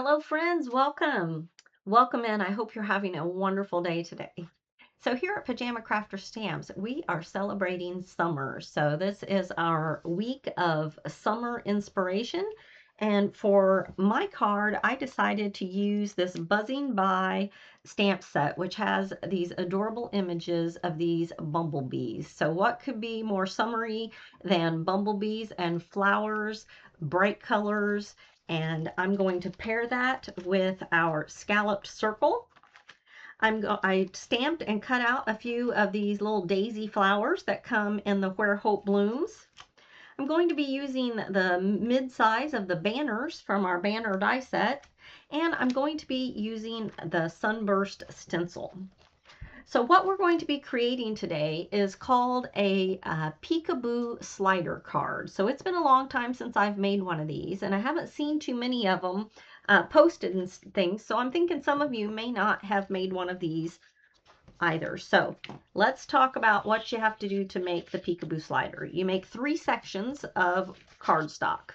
Hello, friends. Welcome. Welcome in. I hope you're having a wonderful day today. So here at Pajama Crafter Stamps, we are celebrating summer. So this is our week of summer inspiration. And for my card, I decided to use this Buzzing By stamp set, which has these adorable images of these bumblebees. So what could be more summery than bumblebees and flowers, bright colors, and I'm going to pair that with our scalloped circle. I stamped and cut out a few of these little daisy flowers that come in the Where Hope Blooms. I'm going to be using the mid-size of the banners from our banner die set, and I'm going to be using the Sunburst stencil. So what we're going to be creating today is called a peekaboo slider card. So it's been a long time since I've made one of these, and I haven't seen too many of them posted and things. So I'm thinking some of you may not have made one of these either. So let's talk about what you have to do to make the peekaboo slider. You make 3 sections of cardstock.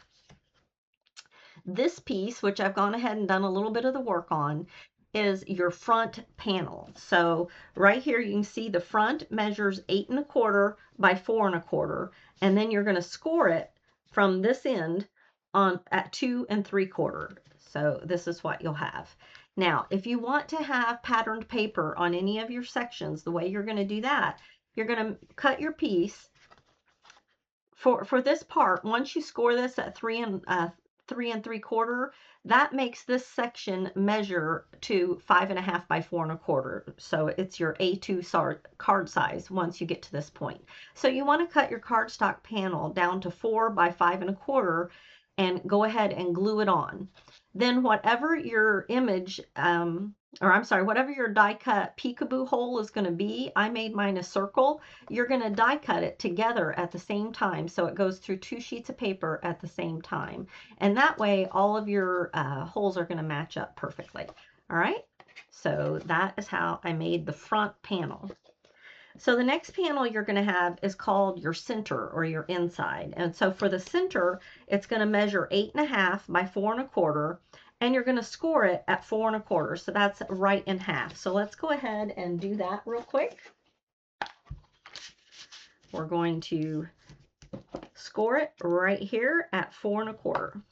This piece, which I've gone ahead and done a little bit of the work on, is your front panel. So right here you can see the front measures 8 1/4 by 4 1/4, and then you're going to score it from this end on at 2 3/4. So this is what you'll have. Now, if you want to have patterned paper on any of your sections, the way you're going to do that, you're going to cut your piece for this part. Once you score this at 3 3 3/4, that makes this section measure to 5 1/2 by 4 1/4. So it's your A2 card size once you get to this point. So you want to cut your cardstock panel down to 4 by 5 1/4 and go ahead and glue it on. Then whatever your image, whatever your die cut peekaboo hole is going to be, I made mine a circle. You're going to die cut it together at the same time, so it goes through 2 sheets of paper at the same time. And that way, all of your holes are going to match up perfectly. All right, so that is how I made the front panel. So the next panel you're going to have is called your center or your inside. And so for the center, it's going to measure 8 1/2 by 4 1/4, and you're going to score it at 4 1/4. So that's right in half. So let's go ahead and do that real quick. We're going to score it right here at 4 1/4.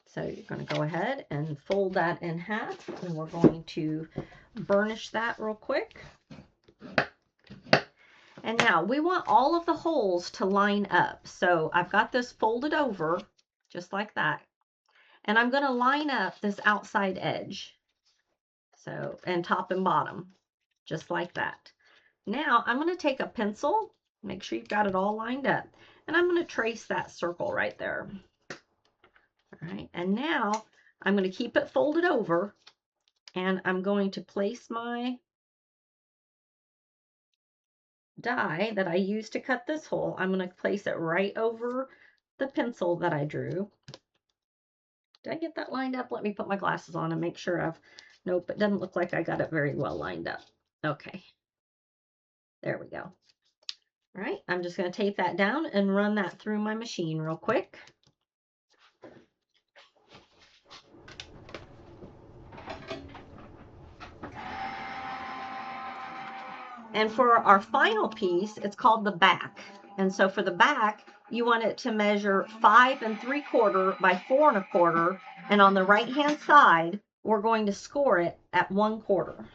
So you're going to go ahead and fold that in half, and we're going to burnish that real quick. And now we want all of the holes to line up. So I've got this folded over just like that. And I'm going to line up this outside edge. So, and top and bottom, just like that. Now I'm going to take a pencil, make sure you've got it all lined up, and I'm going to trace that circle right there. All right, and now I'm going to keep it folded over, and I'm going to place my die that I used to cut this hole. I'm going to place it right over the pencil that I drew. Did I get that lined up? Let me put my glasses on and make sure I've, nope, it doesn't look like I got it very well lined up. Okay, there we go. All right, I'm just going to tape that down and run that through my machine real quick. And for our final piece, it's called the back. And so for the back, you want it to measure 5 3/4 by 4 1/4. And on the right-hand side, we're going to score it at 1/4.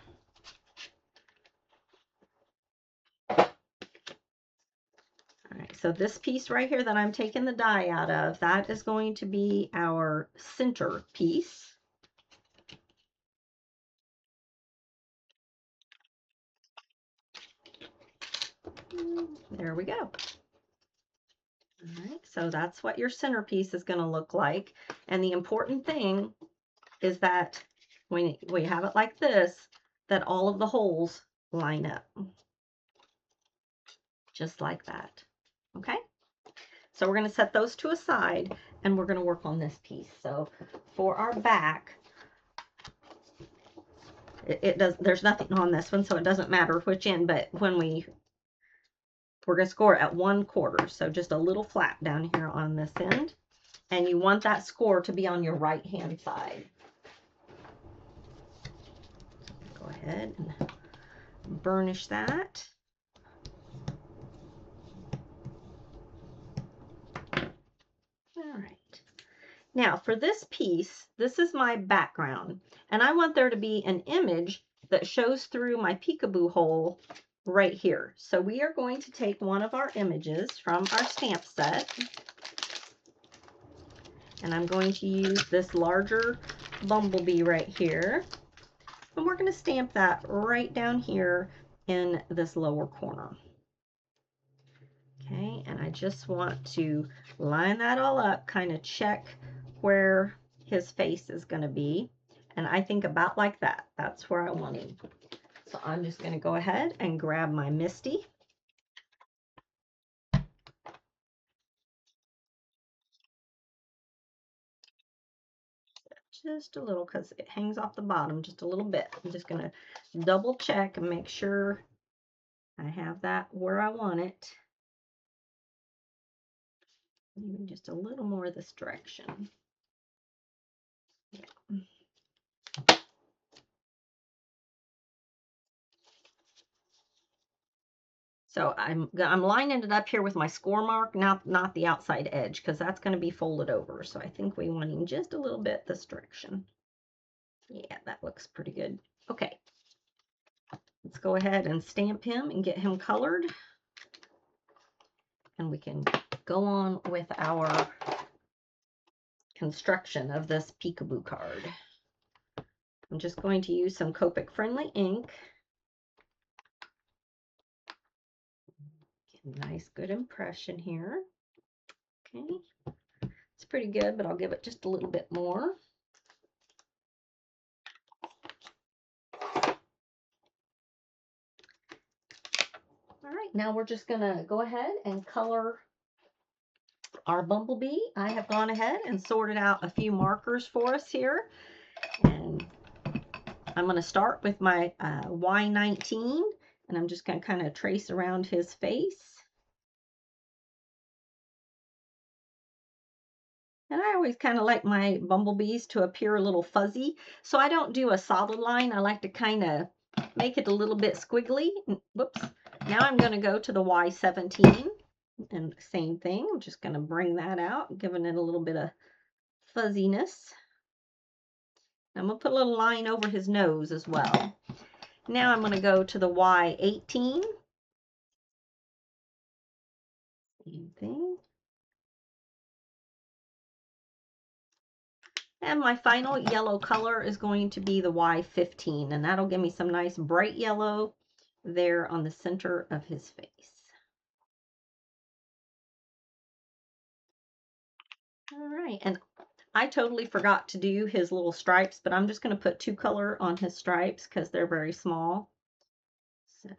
All right, so this piece right here that I'm taking the die out of, that is going to be our center piece. There we go. All right, so that's what your centerpiece is going to look like. And the important thing is that when we have it like this, that all of the holes line up. Just like that. Okay? So we're going to set those to a side, and we're going to work on this piece. So for our back, there's nothing on this one, so it doesn't matter which end, but when we're going to score at 1/4, so just a little flap down here on this end. and you want that score to be on your right hand side. Go ahead and burnish that. All right. Now for this piece, this is my background, and I want there to be an image that shows through my peekaboo hole right here. So we are going to take one of our images from our stamp set, and I'm going to use this larger bumblebee right here, and we're going to stamp that right down here in this lower corner. Okay, and I just want to line that all up, kind of check where his face is going to be, and I think about like that. That's where I want him. So I'm just going to go ahead and grab my Misty. Just a little, because it hangs off the bottom just a little bit. I'm just going to double check and make sure I have that where I want it. Maybe just a little more this direction. Yeah. So I'm lining it up here with my score mark, not the outside edge, because that's going to be folded over. So I think we want him just a little bit this direction. Yeah, that looks pretty good. Okay, let's go ahead and stamp him and get him colored. And we can go on with our construction of this peekaboo card. I'm just going to use some Copic friendly ink. Get a nice good impression here. Okay, it's pretty good, but I'll give it just a little bit more. All right, now we're just gonna go ahead and color our bumblebee. I have gone ahead and sorted out a few markers for us here, and I'm going to start with my Y19, and I'm just going to kind of trace around his face. And I always kind of like my bumblebees to appear a little fuzzy, so I don't do a solid line. I like to kind of make it a little bit squiggly. Whoops. Now I'm going to go to the Y17, and same thing. I'm just going to bring that out, giving it a little bit of fuzziness. I'm going to put a little line over his nose as well. Now I'm going to go to the Y18. Same thing. And my final yellow color is going to be the Y15, and that'll give me some nice bright yellow there on the center of his face. All right, and I totally forgot to do his little stripes, but I'm just going to put 2 color on his stripes because they're very small. So,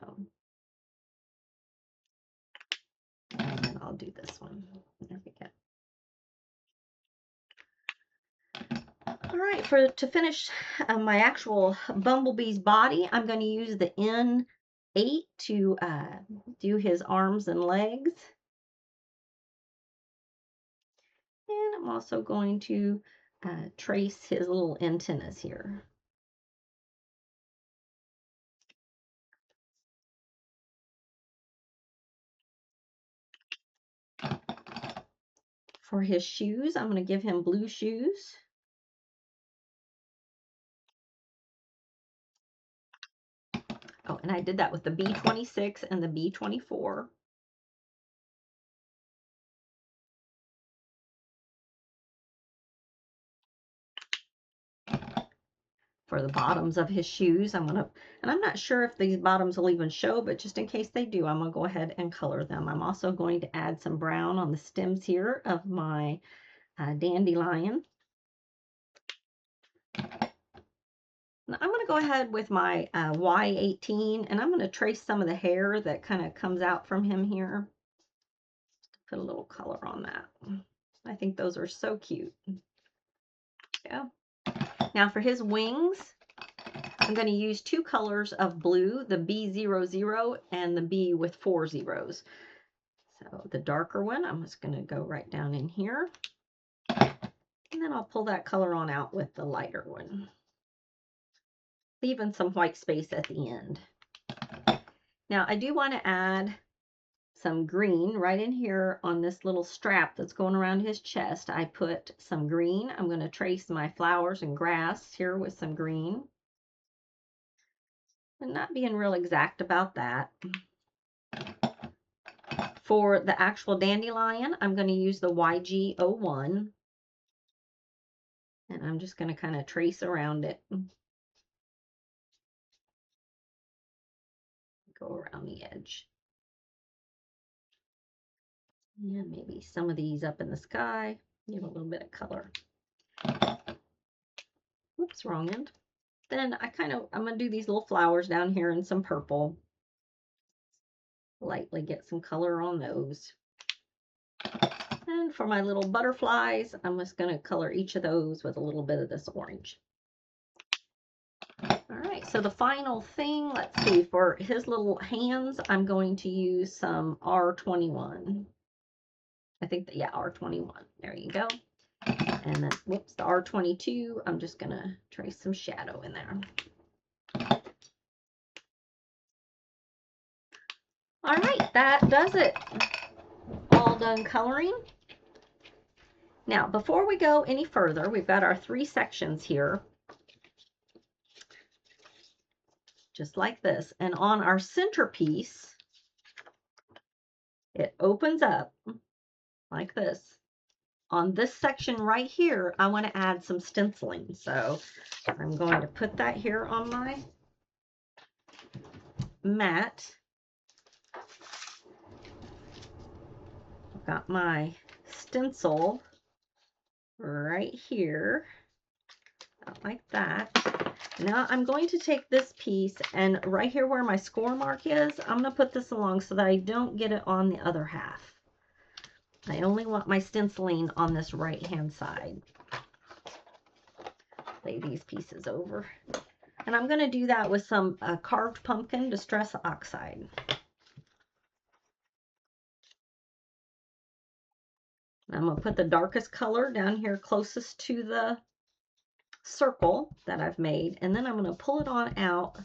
and then I'll do this one. There we go. All right, to finish my actual bumblebee's body, I'm going to use the N8 to do his arms and legs. And I'm also going to trace his little antennas here. For his shoes, I'm going to give him blue shoes. Oh, and I did that with the B26 and the B24. For the bottoms of his shoes, and I'm not sure if these bottoms will even show, but just in case they do, I'm going to go ahead and color them. I'm also going to add some brown on the stems here of my dandelion. Now I'm going to go ahead with my Y18, and I'm going to trace some of the hair that kind of comes out from him here. Put a little color on that. I think those are so cute. Yeah. Now for his wings, I'm going to use 2 colors of blue, the B00 and the B with 4 zeros. So the darker one, I'm just going to go right down in here. And then I'll pull that color on out with the lighter one, leaving some white space at the end. Now I do want to add some green right in here on this little strap that's going around his chest. I put some green. I'm going to trace my flowers and grass here with some green. And not being real exact about that. For the actual dandelion, I'm going to use the YG01. And I'm just going to kind of trace around it. Go around the edge. And maybe some of these up in the sky. Give a little bit of color. Whoops, wrong end. Then I'm going to do these little flowers down here in some purple. Lightly get some color on those. And for my little butterflies, I'm just going to color each of those with a little bit of this orange. All right, so the final thing, let's see, for his little hands, I'm going to use some R21. I think that, yeah, R21. There you go. And then, whoops, the R22, I'm just going to trace some shadow in there. All right, that does it. All done coloring. Now, before we go any further, we've got our 3 sections here. Just like this. And on our centerpiece, it opens up like this. On this section right here, I want to add some stenciling. So I'm going to put that here on my mat. I've got my stencil right here, like that. Now I'm going to take this piece and right here where my score mark is, I'm going to put this along so that I don't get it on the other half. I only want my stenciling on this right hand side. Lay these pieces over. And I'm going to do that with some carved pumpkin distress oxide. I'm going to put the darkest color down here closest to the circle that I've made, and then I'm going to pull it on out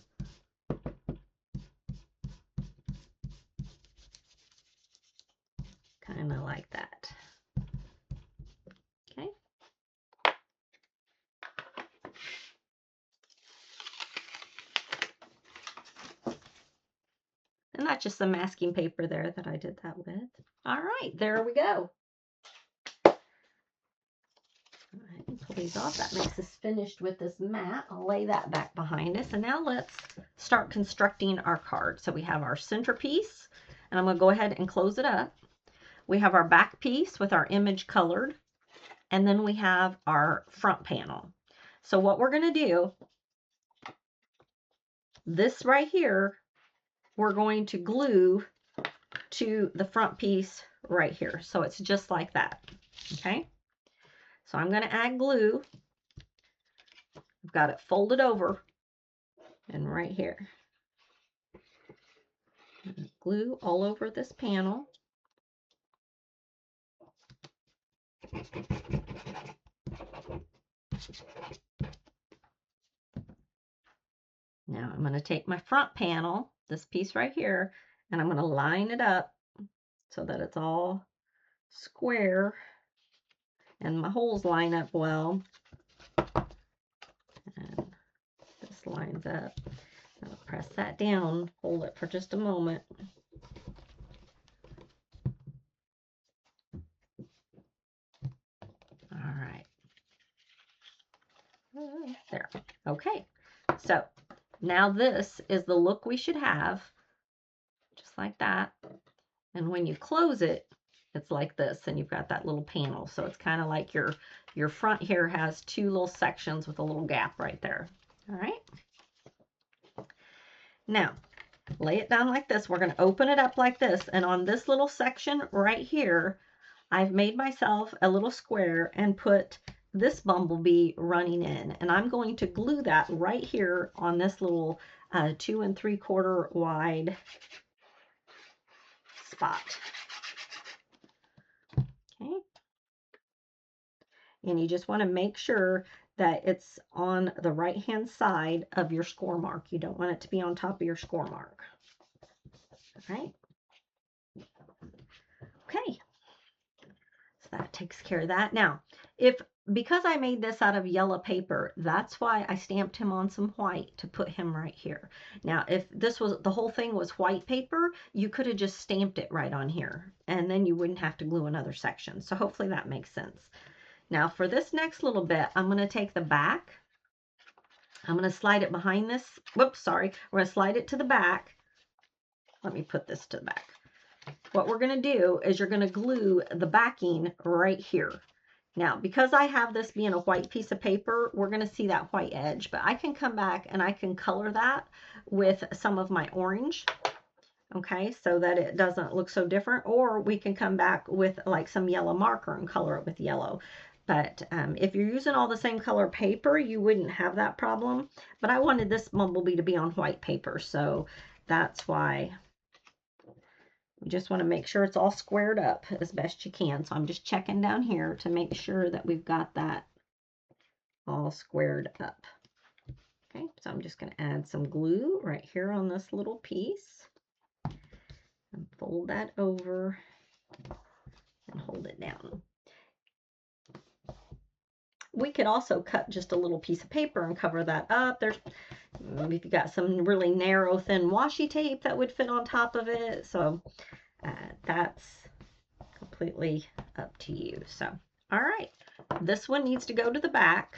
kind of like that. Okay. And that's just some masking paper there that I did that with. All right, there we go. All right, pull these off. That makes us finished with this mat. I'll lay that back behind us. And now let's start constructing our card. So we have our centerpiece, and I'm going to go ahead and close it up. We have our back piece with our image colored, and then we have our front panel. So what we're going to do, this right here, we're going to glue to the front piece right here. So it's just like that. Okay. So I'm going to add glue. I've got it folded over and right here. Glue all over this panel. Now I'm going to take my front panel, this piece right here, and I'm going to line it up so that it's all square and my holes line up well. And this lines up. I'll press that down, hold it for just a moment. All right. There. Okay. So now this is the look we should have, just like that. And when you close it, it's like this, and you've got that little panel. So it's kind of like your front here has 2 little sections with a little gap right there. All right. Now, lay it down like this. We're going to open it up like this. And on this little section right here, I've made myself a little square and put this bumblebee running in. And I'm going to glue that right here on this little 2 3/4 wide spot. Okay. and you just want to make sure that it's on the right hand side of your score mark. You don't want it to be on top of your score mark. All right. Okay. So that takes care of that. Now, because I made this out of yellow paper, that's why I stamped him on some white to put him right here. Now, if this was the whole thing was white paper, you could have just stamped it right on here, and then you wouldn't have to glue another section. So hopefully that makes sense. Now for this next little bit, I'm going to take the back. I'm going to slide it behind this. Whoops, sorry. We're going to slide it to the back. Let me put this to the back. What we're going to do is you're going to glue the backing right here. Now, because I have this being a white piece of paper, we're going to see that white edge, but I can come back and I can color that with some of my orange, okay, so that it doesn't look so different, or we can come back with like some yellow marker and color it with yellow. But if you're using all the same color paper, you wouldn't have that problem. But I wanted this bumblebee to be on white paper, so that's why. You just want to make sure it's all squared up as best you can. So I'm just checking down here to make sure that we've got that all squared up. Okay, so I'm just going to add some glue right here on this little piece and fold that over and hold it down. We could also cut just a little piece of paper and cover that up. We've got some really narrow, thin washi tape that would fit on top of it. So that's completely up to you. So, all right, this one needs to go to the back.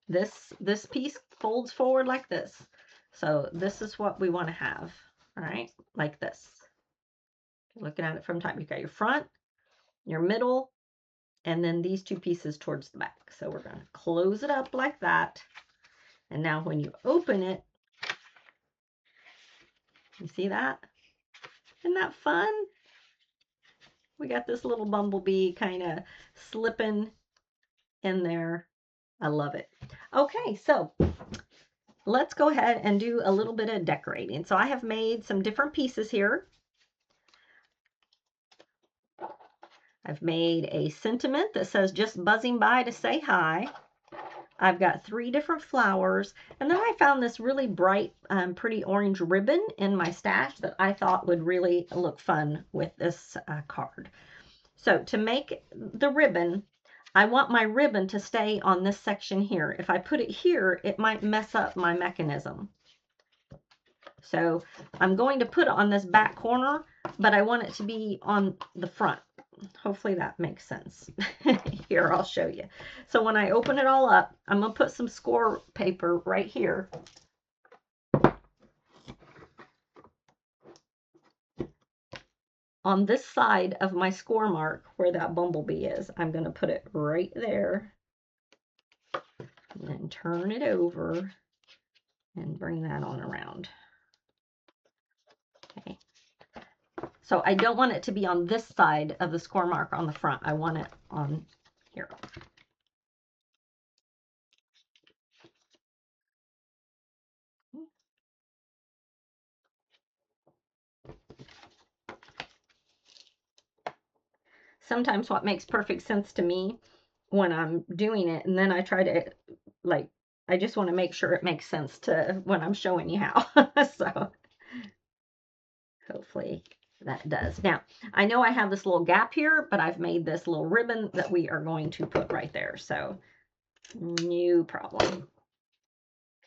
This piece folds forward like this. So this is what we want to have. All right, like this. Looking at it from top, you've got your front, your middle, and then these two pieces towards the back. So we're going to close it up like that. And now when you open it, you see that? Isn't that fun? We got this little bumblebee kind of slipping in there. I love it. Okay, so let's go ahead and do a little bit of decorating. So I have made some different pieces here. I've made a sentiment that says just buzzing by to say hi. I've got 3 different flowers, and then I found this really bright, pretty orange ribbon in my stash that I thought would really look fun with this card. So to make the ribbon, I want my ribbon to stay on this section here. If I put it here, it might mess up my mechanism. So I'm going to put it on this back corner, but I want it to be on the front. Hopefully that makes sense. Here, I'll show you. So when I open it all up, I'm going to put some score paper right here. On this side of my score mark where that bumblebee is, I'm going to put it right there. And then turn it over and bring that on around. Okay. So I don't want it to be on this side of the score mark on the front. I want it on here. Sometimes what makes perfect sense to me when I'm doing it, and then I try to, like, I just want to make sure it makes sense to when I'm showing you how. So hopefully that does. Now, I know I have this little gap here, but I've made this little ribbon that we are going to put right there. So no problem.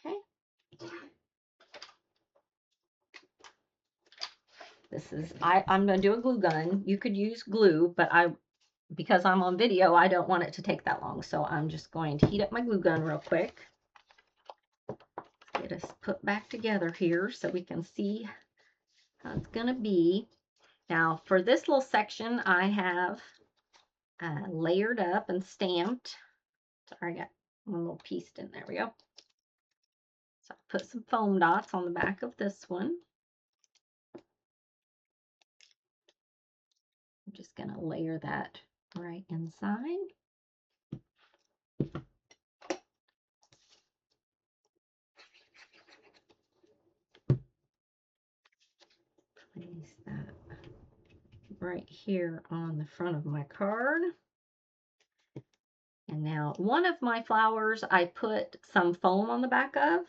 Okay. This is, I'm going to do a glue gun. You could use glue, but because I'm on video, I don't want it to take that long. So I'm just going to heat up my glue gun real quick. Get us put back together here so we can see how it's going to be. Now for this little section, I have layered up and stamped. Sorry, I got one little piece in there. We go. So I put some foam dots on the back of this one. I'm just going to layer that right inside. Place that right here on the front of my card. And now one of my flowers I put some foam on the back of,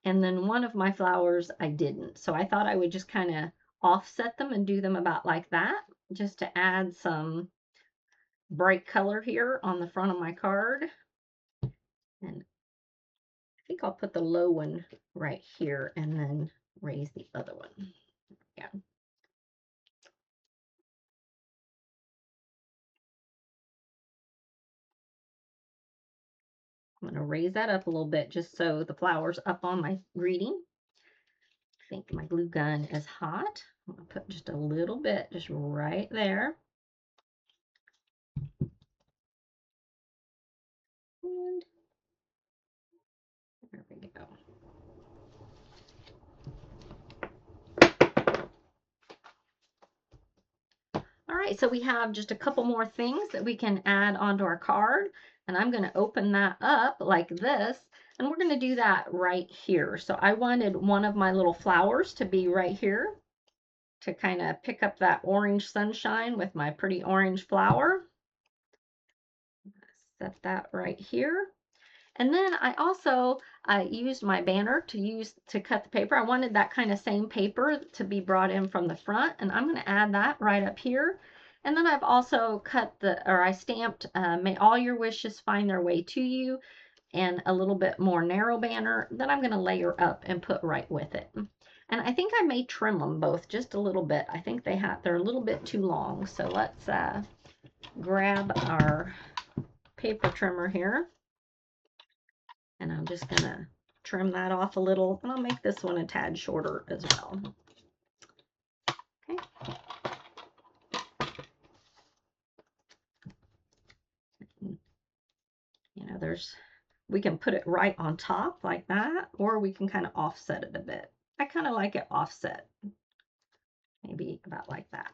and then one of my flowers I didn't. So I thought I would just kind of offset them and do them about like that, just to add some bright color here on the front of my card. And I think I'll put the low one right here and then raise the other one. Yeah. I'm going to raise that up a little bit just so the flower's up on my greeting. I think my glue gun is hot. I'm going to put just a little bit just right there. And there we go. All right, so we have just a couple more things that we can add onto our card, and I'm going to open that up like this, and we're going to do that right here. So I wanted one of my little flowers to be right here to kind of pick up that orange sunshine with my pretty orange flower. Set that right here. And then I also used my banner to cut the paper. I wanted that kind of same paper to be brought in from the front, and I'm going to add that right up here. And then I've also I stamped, may all your wishes find their way to you, and a little bit more narrow banner that I'm going to layer up and put right with it. And I think I may trim them both just a little bit. I think they're a little bit too long. So let's grab our paper trimmer here. And I'm just going to trim that off a little, and I'll make this one a tad shorter as well. Okay. You know, we can put it right on top like that, or we can kind of offset it a bit. I kind of like it offset, maybe about like that.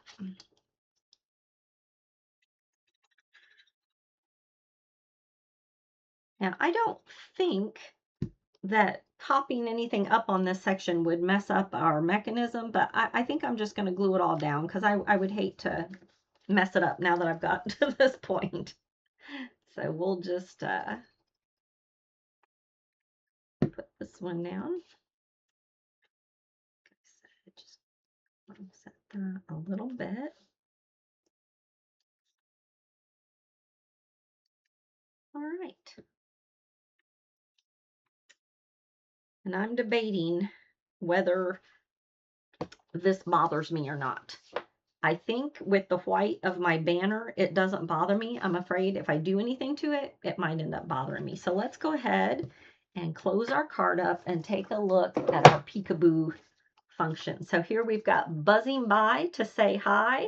Now, I don't think that popping anything up on this section would mess up our mechanism, but I think I'm just going to glue it all down because I would hate to mess it up now that I've gotten to this point. So we'll just put this one down. Just set that a little bit. All right. And I'm debating whether this bothers me or not. I think with the white of my banner, it doesn't bother me. I'm afraid if I do anything to it, it might end up bothering me. So let's go ahead and close our card up and take a look at our peekaboo function. So here we've got buzzing by to say hi,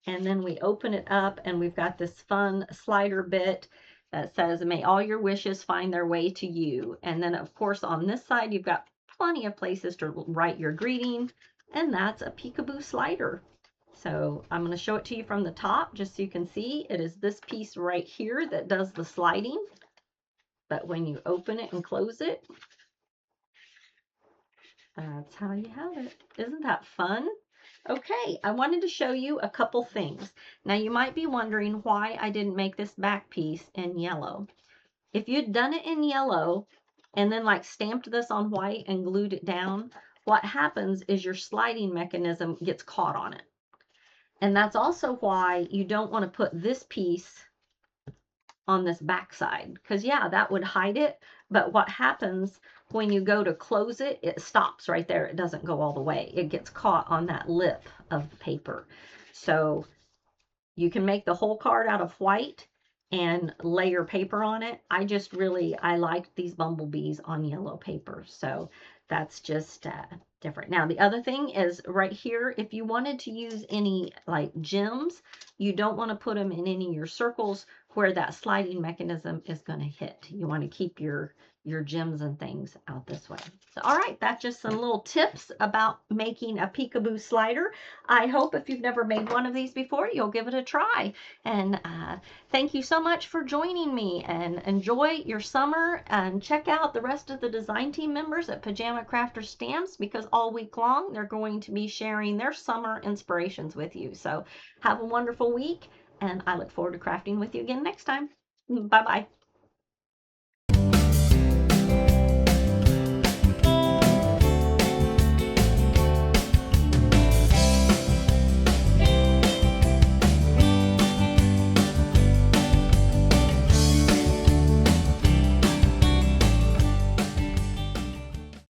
and then we open it up and we've got this fun slider bit that says, may all your wishes find their way to you. And then of course on this side, you've got plenty of places to write your greeting, and that's a peekaboo slider. So I'm going to show it to you from the top just so you can see. It is this piece right here that does the sliding. But when you open it and close it, that's how you have it. Isn't that fun? Okay, I wanted to show you a couple things. Now you might be wondering why I didn't make this back piece in yellow. If you'd done it in yellow and then like stamped this on white and glued it down, what happens is your sliding mechanism gets caught on it. And that's also why you don't want to put this piece on this back side, because yeah, that would hide it. But what happens when you go to close it, it stops right there. It doesn't go all the way. It gets caught on that lip of the paper. So you can make the whole card out of white and layer paper on it. I like these bumblebees on yellow paper. So that's just different. Now, the other thing is right here, if you wanted to use any like gems, you don't want to put them in any of your circles where that sliding mechanism is going to hit. You want to keep your gems and things out this way. So, all right, that's just some little tips about making a peekaboo slider. I hope if you've never made one of these before, you'll give it a try. And thank you so much for joining me, and enjoy your summer, and check out the rest of the design team members at Pajama Crafter Stamps, because all week long they're going to be sharing their summer inspirations with you. So have a wonderful week, and I look forward to crafting with you again next time. Bye-bye.